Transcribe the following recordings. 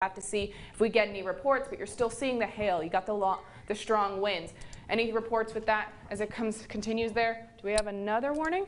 have to see if we get any reports, but you're still seeing the hail. You got the strong winds. Any reports with that as it continues there? Do we have another warning?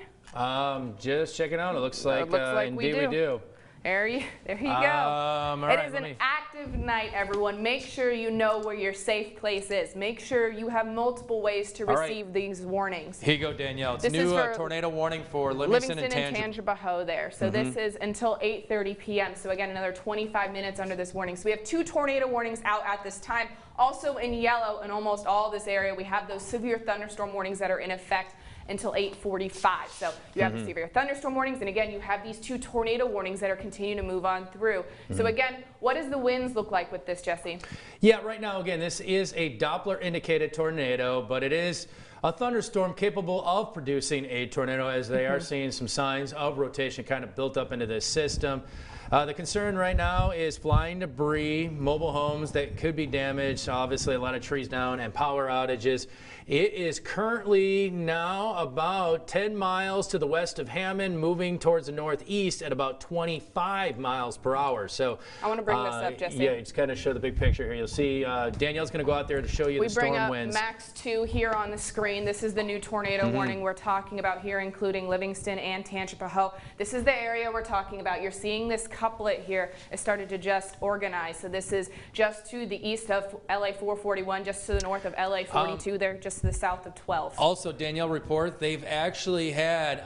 Just checking out. It looks like, indeed we do. There you go. It is an active night, everyone. Make sure you know where your safe place is. Make sure you have multiple ways to receive these warnings. Here you go, Danielle. It's a new tornado warning for Livingston and Tangipahoa there. So this is until 8:30 p.m. So again, another 25 minutes under this warning. So we have 2 tornado warnings out at this time. Also in yellow in almost all this area, we have those severe thunderstorm warnings that are in effect until 8:45. So you have the severe thunderstorm warnings, and again, you have these 2 tornado warnings that are continuing to move on through. So again, what does the winds look like with this, Jesse? Yeah, right now, again, this is a Doppler indicated tornado, but it is a thunderstorm capable of producing a tornado, as they are seeing some signs of rotation kind of built up into this system. The concern right now is flying debris, mobile homes that could be damaged, obviously a lot of trees down, and power outages. It is currently now about 10 miles to the west of Hammond, moving towards the northeast at about 25 miles per hour. So I want to bring this up, Jesse. Yeah, just kind of show the big picture here. You'll see Danielle's going to go out there to show you the storm winds. We bring up Max 2 here on the screen. This is the new tornado warning we're talking about here, including Livingston and Tangipahoa. This is the area we're talking about. You're seeing this couplet here. It started to just organize. So this is just to the east of LA 441, just to the north of LA 42. They're just to the south of 12. Also, Danielle, report they've actually had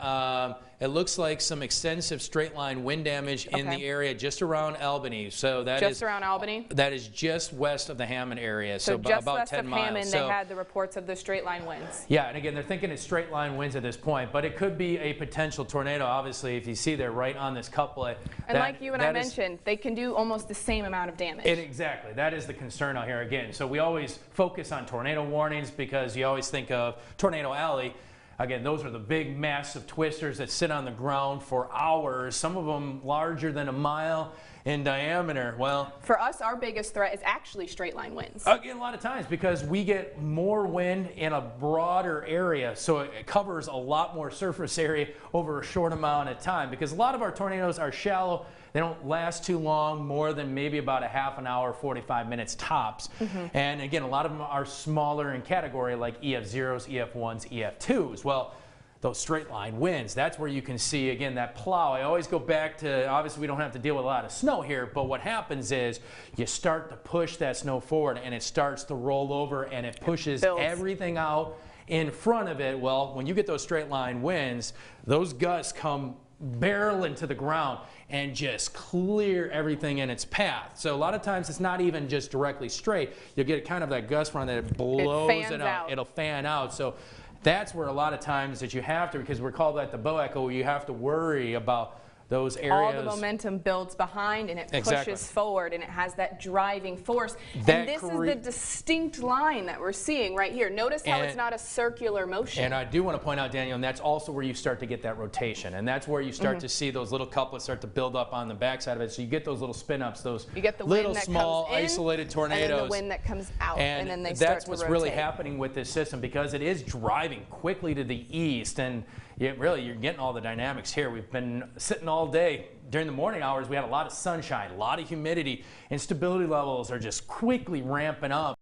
it looks like some extensive straight line wind damage in the area just around Albany. So that is around Albany? That is just west of the Hammond area. So just about west 10 of miles. Hammond, they had the reports of the straight line winds. Yeah, and again, they're thinking it's straight line winds at this point, but it could be a potential tornado. Obviously, if you see there right on this couplet. And like you and I mentioned, they can do almost the same amount of damage. Exactly. That is the concern out here again. So we always focus on tornado warnings because you always think of Tornado Alley. Again, those are the big, massive twisters that sit on the ground for hours, some of them larger than a mile in diameter. Well, for us, our biggest threat is actually straight line winds. Again, a lot of times because we get more wind in a broader area, so it covers a lot more surface area over a short amount of time, because a lot of our tornadoes are shallow. They don't last too long, more than maybe about a half an hour, 45 minutes tops. And again, a lot of them are smaller in category, like EF0s, EF1s, EF2s. Well, those straight line winds, that's where you can see, again, that plow. I always go back to, obviously we don't have to deal with a lot of snow here, but what happens is you start to push that snow forward and it starts to roll over and it pushes everything out in front of it. Well, when you get those straight line winds, those gusts come barreling to the ground and just clear everything in its path. So a lot of times it's not even just directly straight. You'll get kind of that gust front that it blows it out. It'll fan out. So that's where a lot of times that you have to, because we're called that the bow echo, where you have to worry about those areas. All the momentum builds behind and it pushes forward and it has that driving force. And this is the distinct line that we're seeing right here. Notice how it's not a circular motion. And I do want to point out, Daniel, and that's also where you start to get that rotation. And that's where you start to see those little couplets start to build up on the backside of it. So you get those little spin ups, those little small isolated tornadoes. And then the wind that comes out. And then they start to rotate. That's what's really happening with this system, because it is driving quickly to the east. And really, you're getting all the dynamics here. We've been sitting all day. During the morning hours, we had a lot of sunshine, a lot of humidity, and stability levels are just quickly ramping up.